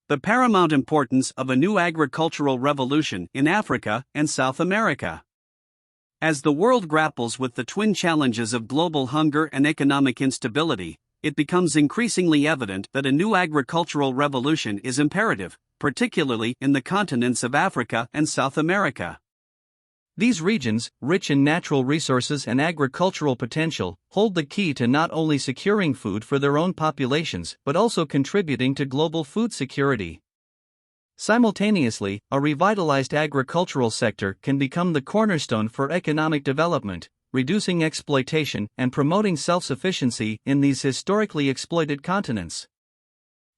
The paramount importance of a new agricultural revolution in Africa and South America. As the world grapples with the twin challenges of global hunger and economic instability, it becomes increasingly evident that a new agricultural revolution is imperative, particularly in the continents of Africa and South America. These regions, rich in natural resources and agricultural potential, hold the key to not only securing food for their own populations but also contributing to global food security. Simultaneously, a revitalized agricultural sector can become the cornerstone for economic development, reducing exploitation and promoting self-sufficiency in these historically exploited continents.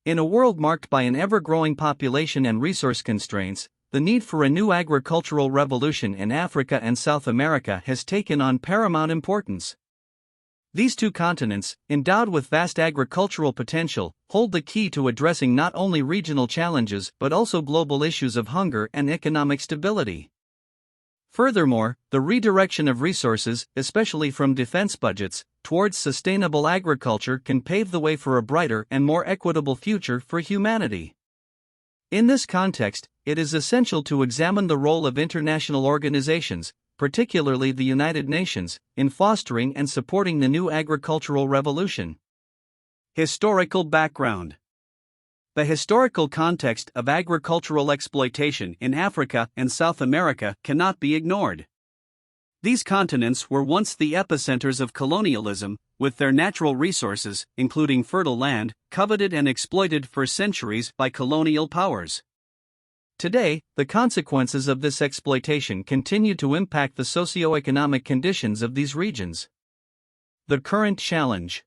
In a world marked by an ever-growing population and resource constraints, the need for a new agricultural revolution in Africa and South America has taken on paramount importance. These two continents, endowed with vast agricultural potential, hold the key to addressing not only regional challenges but also global issues of hunger and economic stability. Furthermore, the redirection of resources, especially from defense budgets, towards sustainable agriculture can pave the way for a brighter and more equitable future for humanity. In this context, it is essential to examine the role of international organizations, particularly the United Nations, in fostering and supporting the new agricultural revolution. Historical background. The historical context of agricultural exploitation in Africa and South America cannot be ignored. These continents were once the epicenters of colonialism, with their natural resources, including fertile land, coveted and exploited for centuries by colonial powers. Today, the consequences of this exploitation continue to impact the socio-economic conditions of these regions. The current challenge.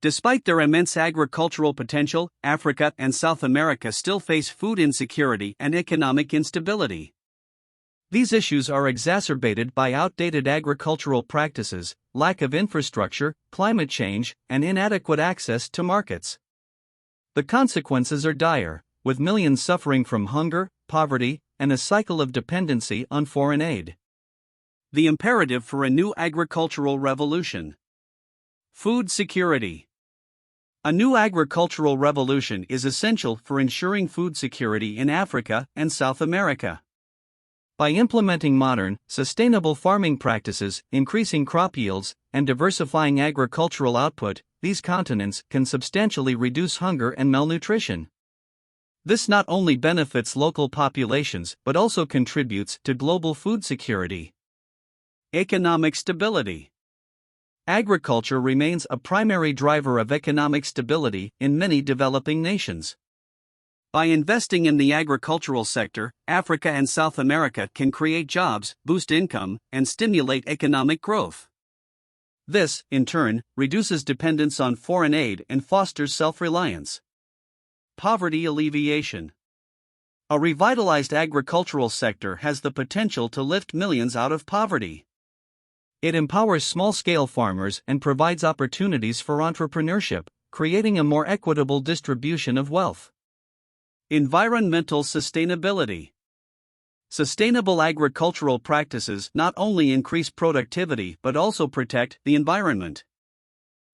Despite their immense agricultural potential, Africa and South America still face food insecurity and economic instability. These issues are exacerbated by outdated agricultural practices, lack of infrastructure, climate change, and inadequate access to markets. The consequences are dire, with millions suffering from hunger, poverty, and a cycle of dependency on foreign aid. The imperative for a new agricultural revolution. Food security. A new agricultural revolution is essential for ensuring food security in Africa and South America. By implementing modern, sustainable farming practices, increasing crop yields, and diversifying agricultural output, these continents can substantially reduce hunger and malnutrition. This not only benefits local populations but also contributes to global food security. Economic stability. Agriculture remains a primary driver of economic stability in many developing nations. By investing in the agricultural sector, Africa and South America can create jobs, boost income, and stimulate economic growth. This, in turn, reduces dependence on foreign aid and fosters self-reliance. Poverty alleviation. A revitalized agricultural sector has the potential to lift millions out of poverty. It empowers small-scale farmers and provides opportunities for entrepreneurship, creating a more equitable distribution of wealth. Environmental sustainability. Sustainable agricultural practices not only increase productivity but also protect the environment.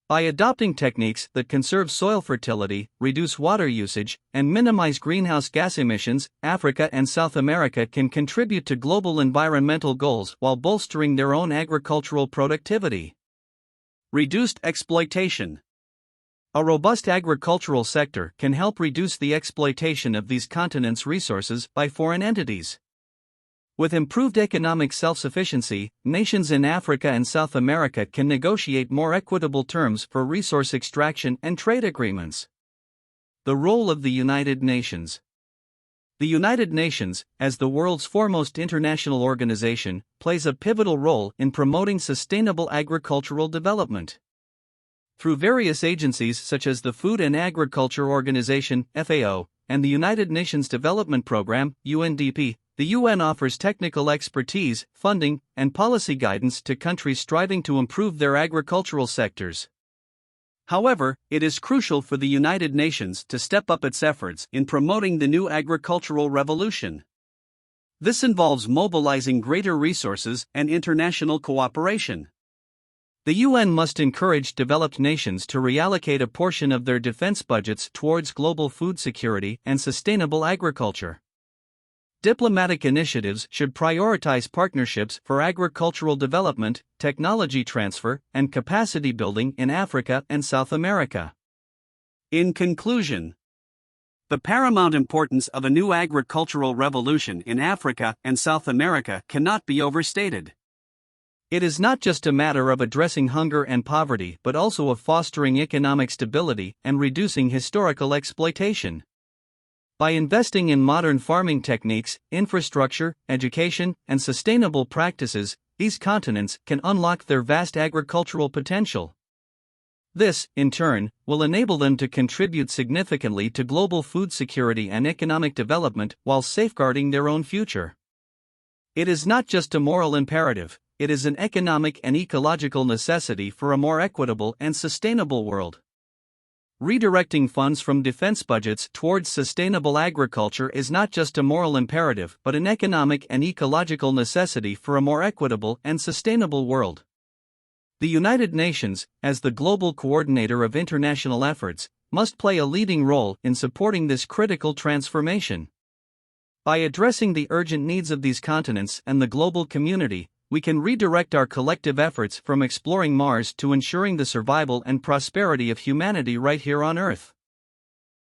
By adopting techniques that conserve soil fertility, reduce water usage, and minimize greenhouse gas emissions, Africa and South America can contribute to global environmental goals while bolstering their own agricultural productivity. Reduced exploitation. A robust agricultural sector can help reduce the exploitation of these continents' resources by foreign entities. With improved economic self-sufficiency, nations in Africa and South America can negotiate more equitable terms for resource extraction and trade agreements. The role of the United Nations. The United Nations, as the world's foremost international organization, plays a pivotal role in promoting sustainable agricultural development. Through various agencies such as the Food and Agriculture Organization (FAO) and the United Nations Development Programme (UNDP), the UN offers technical expertise, funding, and policy guidance to countries striving to improve their agricultural sectors. However, it is crucial for the United Nations to step up its efforts in promoting the new agricultural revolution. This involves mobilizing greater resources and international cooperation. The UN must encourage developed nations to reallocate a portion of their defense budgets towards global food security and sustainable agriculture. Diplomatic initiatives should prioritize partnerships for agricultural development, technology transfer, and capacity building in Africa and South America. In conclusion, the paramount importance of a new agricultural revolution in Africa and South America cannot be overstated. It is not just a matter of addressing hunger and poverty but also of fostering economic stability and reducing historical exploitation. By investing in modern farming techniques, infrastructure, education, and sustainable practices, these continents can unlock their vast agricultural potential. This, in turn, will enable them to contribute significantly to global food security and economic development while safeguarding their own future. It is not just a moral imperative, it is an economic and ecological necessity for a more equitable and sustainable world. Redirecting funds from defense budgets towards sustainable agriculture is not just a moral imperative but an economic and ecological necessity for a more equitable and sustainable world. The United Nations, as the global coordinator of international efforts, must play a leading role in supporting this critical transformation. By addressing the urgent needs of these continents and the global community, we can redirect our collective efforts from exploring Mars to ensuring the survival and prosperity of humanity right here on Earth.